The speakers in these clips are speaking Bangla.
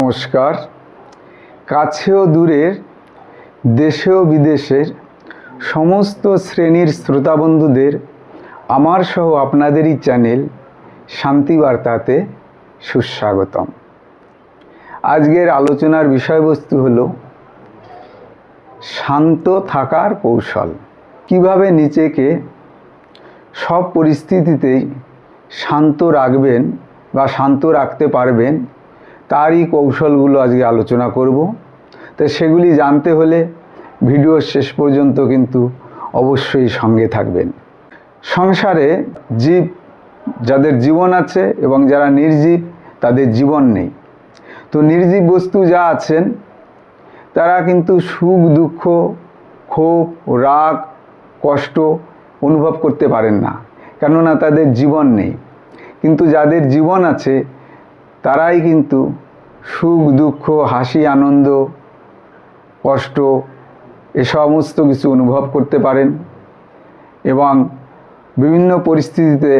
নমস্কার। কাছে ও দূরের, দেশে ও বিদেশের সমস্ত শ্রেণীর শ্রোতা বন্ধুদের আমার সহ আপনাদেরই চ্যানেল শান্তিবার্তাতে সুস্বাগতম। আজকের আলোচনার বিষয়বস্তু হলো শান্ত থাকার কৌশল। কিভাবে নিজেকে সব পরিস্থিতিতেই শান্ত রাখবেন বা শান্ত রাখতে পারবেন, তারই কৌশলগুলো আজকে আলোচনা করব। তো সেগুলি জানতে হলে ভিডিওর শেষ পর্যন্ত কিন্তু অবশ্যই সঙ্গে থাকবেন। সংসারে জীব যাদের জীবন আছে এবং যারা নির্জীব তাদের জীবন নেই। তো নির্জীব বস্তু যা আছেন তারা কিন্তু সুখ দুঃখ, ক্ষোভ, রাগ, কষ্ট অনুভব করতে পারেন না, কেননা তাদের জীবন নেই। কিন্তু যাদের জীবন আছে তারাই কিন্তু সুখ দুঃখ, হাসি আনন্দ, কষ্ট এ সমস্ত কিছু অনুভব করতে পারেন এবং বিভিন্ন পরিস্থিতিতে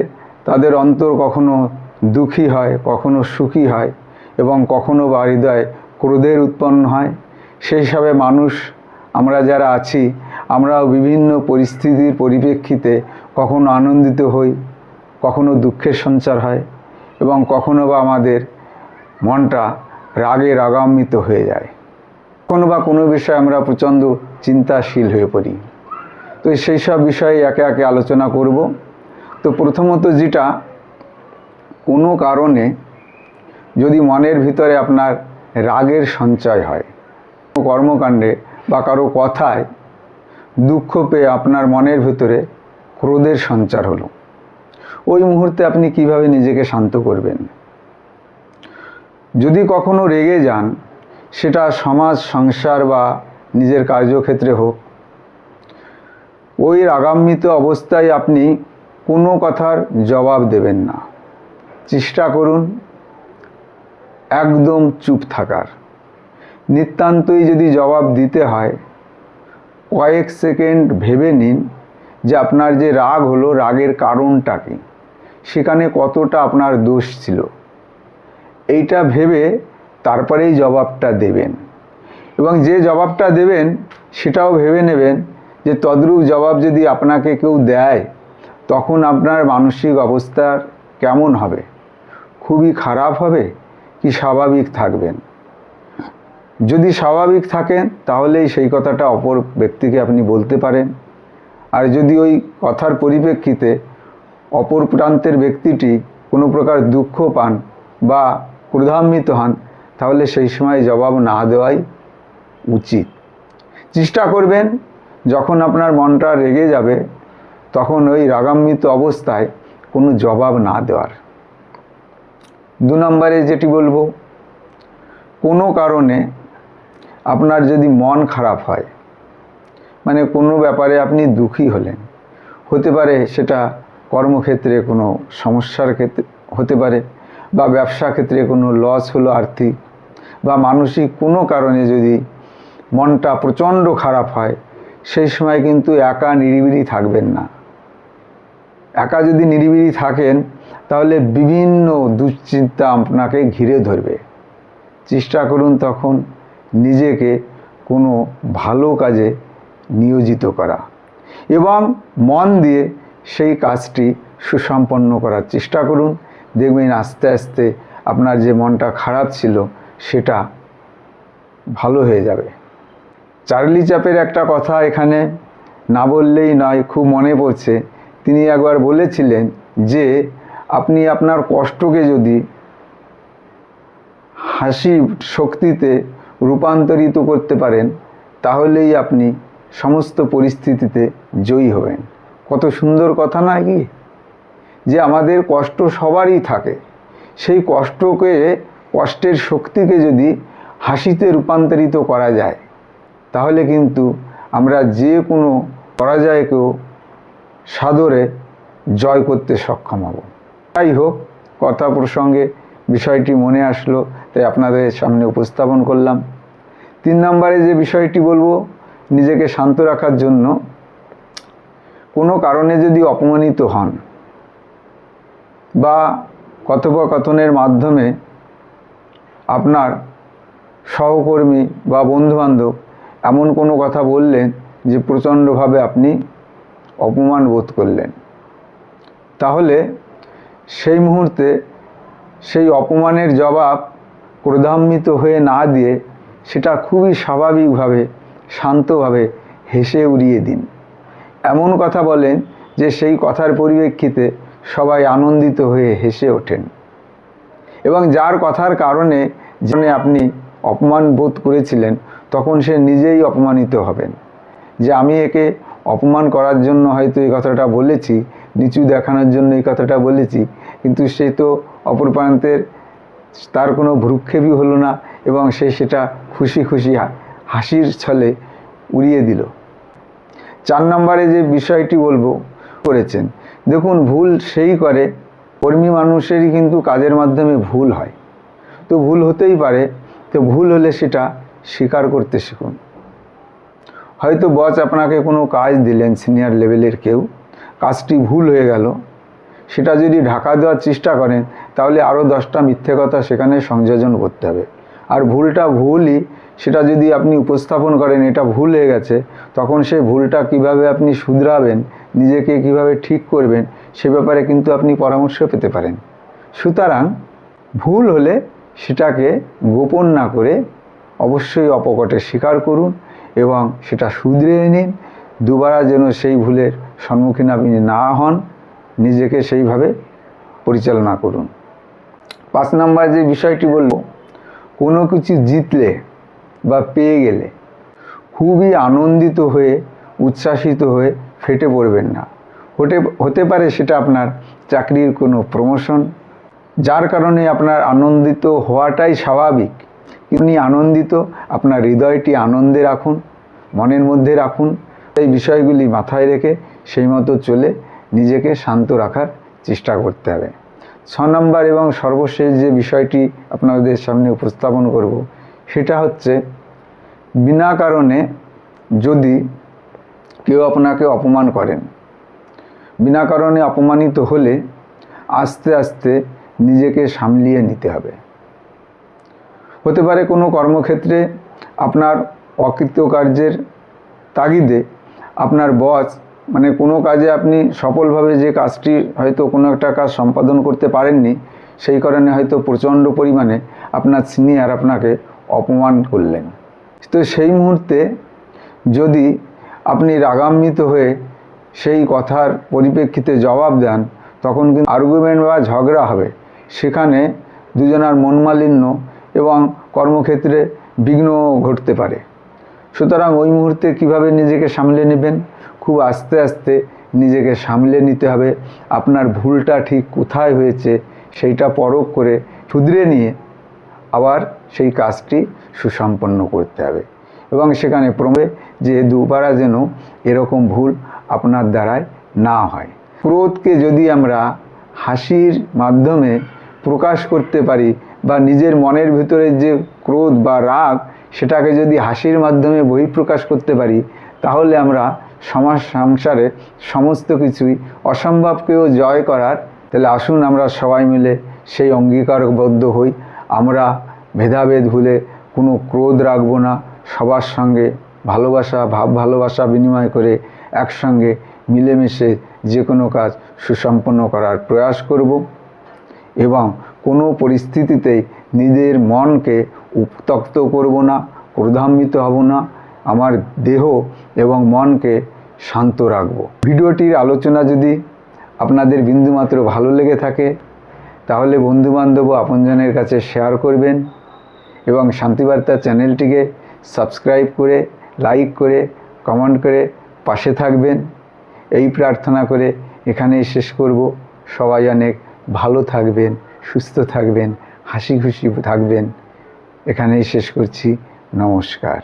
তাদের অন্তর কখনো দুঃখী হয়, কখনো সুখী হয় এবং কখনো বা হৃদয়ে ক্রোধের উৎপন্ন হয়। সেই হিসাবে মানুষ আমরা যারা আছি, আমরাও বিভিন্ন পরিস্থিতির পরিপ্রেক্ষিতে কখনো আনন্দিত হই, কখনো দুঃখের সঞ্চার হয় এবং কখনো বা আমাদের মনটা রাগে রাগান্বিত হয়ে যায়। কোনো বা কোনো বিষয়ে আমরা প্রচণ্ড চিন্তাশীল হয়ে পড়ি। তো সেই সব বিষয়ে একে একে আলোচনা করব। তো প্রথমত যেটা, কোনো কারণে যদি মনের ভিতরে আপনার রাগের সঞ্চয় হয়, কর্মকাণ্ডে বা কারো কথায় দুঃখ পেয়ে আপনার মনের ভিতরে ক্রোধের সঞ্চার হলো, ওই মুহূর্তে আপনি কিভাবে নিজেকে শান্ত করবেন? যদি কখনো রেগে যান, সেটা সমাজ, সংসার বা নিজের কার্যক্ষেত্রে হোক, ওই রাগান্বিত অবস্থায় আপনি কোনো কথার জবাব দেবেন না। চেষ্টা করুন একদম চুপ থাকার। নিতান্তই যদি জবাব দিতে হয়, কয়েক সেকেন্ড ভেবে নিন যে আপনার যে রাগ হলো, রাগের কারণটা কি, সেখানে কতটা আপনার দোষ ছিল, এইটা ভেবে তারপরেই জবাবটা দেবেন। এবং যে জবাবটা দেবেন সেটাও ভেবে নেবেন যে তদ্রূপ জবাব যদি আপনাকে কেউ দেয়, তখন আপনার মানসিক অবস্থা কেমন হবে? খুবই খারাপ হবে কি স্বাভাবিক থাকবেন? যদি স্বাভাবিক থাকেন তাহলেই সেই কথাটা অপর ব্যক্তিকে আপনি বলতে পারেন। আর যদি ওই কথার পরিপ্রেক্ষিতে অপর প্রান্তের ব্যক্তিটি কোনো প্রকার দুঃখ পান বা ক্রোধান্বিত হন, তাহলে সেই সময় জবাব না দেওয়াই উচিত। চেষ্টা করবেন যখন আপনার মনটা রেগে যাবে, তখন ওই রাগান্বিত অবস্থায় কোনো জবাব না দেওয়ার। 2 নম্বরে যেটি বলবো, কোনো কারণে আপনার যদি মন খারাপ হয়, মানে কোনো ব্যাপারে আপনি দুঃখী হলেন, হতে পারে সেটা কর্মক্ষেত্রে কোনো সমস্যার ক্ষেত্রে হতে পারে, বা ব্যবসা ক্ষেত্রে কোনো লস হলো আর্থিক, বা মানসিক কোনো কারণে যদি মনটা প্রচণ্ড খারাপ হয়, সেই সময় কিন্তু একা নিরিবিলি থাকবেন না। একা যদি নিরিবিলি থাকেন তাহলে বিভিন্ন দুশ্চিন্তা আপনাকে ঘিরে ধরবে। চেষ্টা করুন তখন নিজেকে কোনো ভালো কাজে নিয়োজিত করা এবং মন দিয়ে সেই কাজটি সুসম্পন্ন করার চেষ্টা করুন। দেখবেন আস্তে আস্তে আপনার যে মনটা খারাপ ছিল সেটা ভালো হয়ে যাবে। চার্লি চ্যাপের একটা কথা এখানে না বললেই নয়, খুব মনে পড়ছে। তিনি একবার বলেছিলেন যে আপনি আপনার কষ্টকে যদি হাসি শক্তিতে রূপান্তরিত করতে পারেন, তাহলেই আপনি সমস্ত পরিস্থিতিতে জয়ী হবেন। কত সুন্দর কথা নয় কি? যে আমাদের কষ্ট সবারই থাকে, সেই কষ্টের শক্তিকে যদি হাসিতে রূপান্তরিত করা যায়, তাহলে কিন্তু আমরা যে কোনো পরাজয়কেও সাদরে জয় করতে সক্ষম হব। যাই হোক, কথা প্রসঙ্গে বিষয়টি মনে আসলো, তাই আপনাদের সামনে উপস্থাপন করলাম। 3 নম্বরে যে বিষয়টি বলবো, নিজেকে শান্ত রাখার জন্য, কোনো কারণে যদি অপমানিত হন বা কথোপকথনের মাধ্যমে আপনার সহকর্মী বা বন্ধুবান্ধব এমন কোনো কথা বললেন যে প্রচণ্ডভাবে আপনি অপমান বোধ করলেন, তাহলে সেই মুহূর্তে সেই অপমানের জবাব ক্রোধান্বিত হয়ে না দিয়ে সেটা খুবই স্বাভাবিকভাবে শান্তভাবে হেসে উড়িয়ে দিন। এমন কথা বলেন যে সেই কথার পরিপ্রেক্ষিতে সবাই আনন্দিত হয়ে হেসে ওঠেন এবং যার কথার কারণে আপনি অপমান বোধ করেছিলেন তখন সে নিজেই অপমানিত হবেন যে আমি একে অপমান করার জন্য হয়তো এই কথাটা বলেছি, নিচু দেখানোর জন্য এই কথাটা বলেছি, কিন্তু সে তো অপর প্রান্তের তার কোনো ভ্রুক্ষেপই হলো না এবং সে সেটা খুশি খুশি হাসির ছলে উড়িয়ে দিল। 4 নম্বরে যে বিষয়টি বলবো করেছেন, দেখুন ভুল সেই করে, কর্মী মানুষেরই কিন্তু কাজের মাধ্যমে ভুল হয়, তো ভুল হতেই পারে, তো ভুল হলে সেটা স্বীকার করতে শিখুন। হয়তো বস আপনাকে কোনো কাজ দিলেন, সিনিয়র লেভেলের কেউ, কাজটি ভুল হয়ে গেল, সেটা যদি ঢাকা দেওয়ার চেষ্টা করেন তাহলে আরও 10টা মিথ্যে কথা সেখানে সংযোজন করতে হবে। আর ভুলটা ভুলই, সেটা যদি আপনি উপস্থাপন করেন এটা ভুল হয়ে গেছে, তখন সেই ভুলটা কিভাবে আপনি শুধরাবেন, নিজেকে কিভাবে ঠিক করবেন, সে ব্যাপারে কিন্তু আপনি পরামর্শ পেতে পারেন। সুতরাং ভুল হলে সেটাকে গোপন না করে অবশ্যই অপকটে স্বীকার করুন এবং সেটা শুধরে নিন। দুবার যেন সেই ভুলের সম্মুখীন আপনি না হন, নিজেকে সেইভাবে পরিচালনা করুন। 5 নম্বর যে বিষয়টি বলব, কোনো কিছু জিতলে বা পেয়ে গেলে খুবই আনন্দিত হয়ে উচ্ছ্বাসিত হয়ে ফেটে পড়বেন না। হতে পারে সেটা আপনার চাকরির কোনো প্রমোশন, যার কারণে আপনার আনন্দিত হওয়াটাই স্বাভাবিক। আপনি আনন্দিত, আপনার হৃদয়টি আনন্দে রাখুন, মনের মধ্যে রাখুন। এই বিষয়গুলি মাথায় রেখে সেই মতো চলে নিজেকে শান্ত রাখার চেষ্টা করতে হবে। 6 নম্বর এবং সর্বশেষ যে বিষয়টি আপনাদের সামনে উপস্থাপন করব, সেটা হচ্ছে বিনা কারণে যদি কেউ আপনাকে অপমান করেন, বিনা কারণে অপমানিত হলে আস্তে আস্তে নিজেকে সামলিয়ে নিতে হবে। হতে পারে কোনো কর্মক্ষেত্রে আপনার অকৃতকার্যের তাগিদে আপনার বস কোনো কাজে আপনি সফলভাবে যে কাজটি হয়তো কোনো একটা কাজ সম্পাদন করতে পারেননি, সেই কারণে হয়তো প্রচণ্ড পরিমাণে আপনার সিনিয়র আপনাকে অপমান করলেন। তো সেই মুহূর্তে যদি আপনি রাগান্বিত হয়ে সেই কথার পরিপ্রেক্ষিতে জবাব দেন, তখন কিন্তু আর্গুমেন্ট বা ঝগড়া হবে, সেখানে দুজনার মনমালিন্য এবং কর্মক্ষেত্রে বিঘ্ন ঘটতে পারে। সুতরাং ওই মুহূর্তে কিভাবে নিজেকে সামলে নেবেন, খুব আস্তে আস্তে নিজেকে সামলে নিতে হবে। আপনার ভুলটা ঠিক কোথায় হয়েছে সেইটা পরখ করে শুধরে নিয়ে আবার সেই কাজটি সুসম্পন্ন করতে হবে এবং সেখানে প্রমে যে দুবার যেন এরকম ভুল আপনার দ্বারায় না হয়। ক্রোধকে যদি আমরা হাসির মাধ্যমে প্রকাশ করতে পারি বা নিজের মনের ভিতরে যে ক্রোধ বা রাগ সেটাকে যদি হাসির মাধ্যমে বহিঃপ্রকাশ করতে পারি, তাহলে আমরা সমাজ সংসারে সমস্ত কিছুই অসম্ভবকেও জয় করার। তাহলে আসুন আমরা সবাই মিলে সেই অঙ্গীকারবদ্ধ হই, আমরা ভেদাভেদ ভুলে কোনো ক্রোধ রাখবো না, সবার সঙ্গে ভালোবাসা বিনিময় করে একসঙ্গে মিলেমিশে যে কোনো কাজ সুসম্পন্ন করার প্রয়াস করব এবং কোনো পরিস্থিতিতেই নিজের মনকে উত্তক্ত করব না, ক্রোধান্বিত হব না, আমার দেহ এবং মনকে শান্ত রাখব। ভিডিওটির আলোচনা যদি আপনাদের বিন্দুমাত্র ভালো লেগে থাকে তাহলে বন্ধুবান্ধব ও আপনজনের কাছে শেয়ার করবেন এবং শান্তিবার্তা চ্যানেলটিকে সাবস্ক্রাইব করে, লাইক করে, কমেন্ট করে পাশে থাকবেন। এই প্রার্থনা করে এখানেই শেষ করব। সবাই অনেক ভালো থাকবেন, সুস্থ থাকবেন, হাসি খুশি থাকবেন। এখানেই শেষ করছি। নমস্কার।